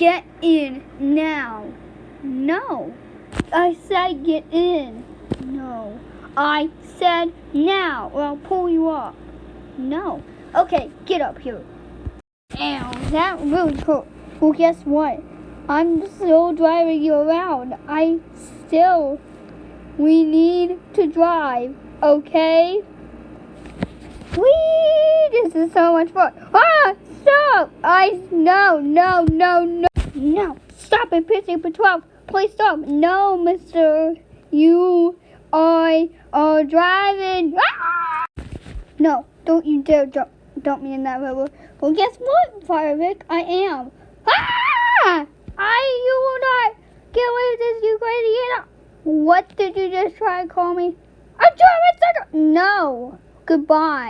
Get in now. No. I said get in. No. I said now, or I'll pull you off. No. Okay, get up here. Ow, that really hurt. Well, guess what? I'm still driving you around. We need to drive, okay? Whee! This is so much fun. Ah! Stop! No. No! Stop it, Pissing Patrol! Please stop! No, mister! You are driving! Ah! No, don't you dare dump me in that river. Well, guess what, Firevick? I am. Ah! You will not get away with this, you crazy idiot! What did you just try to call me? A German second? No! Goodbye.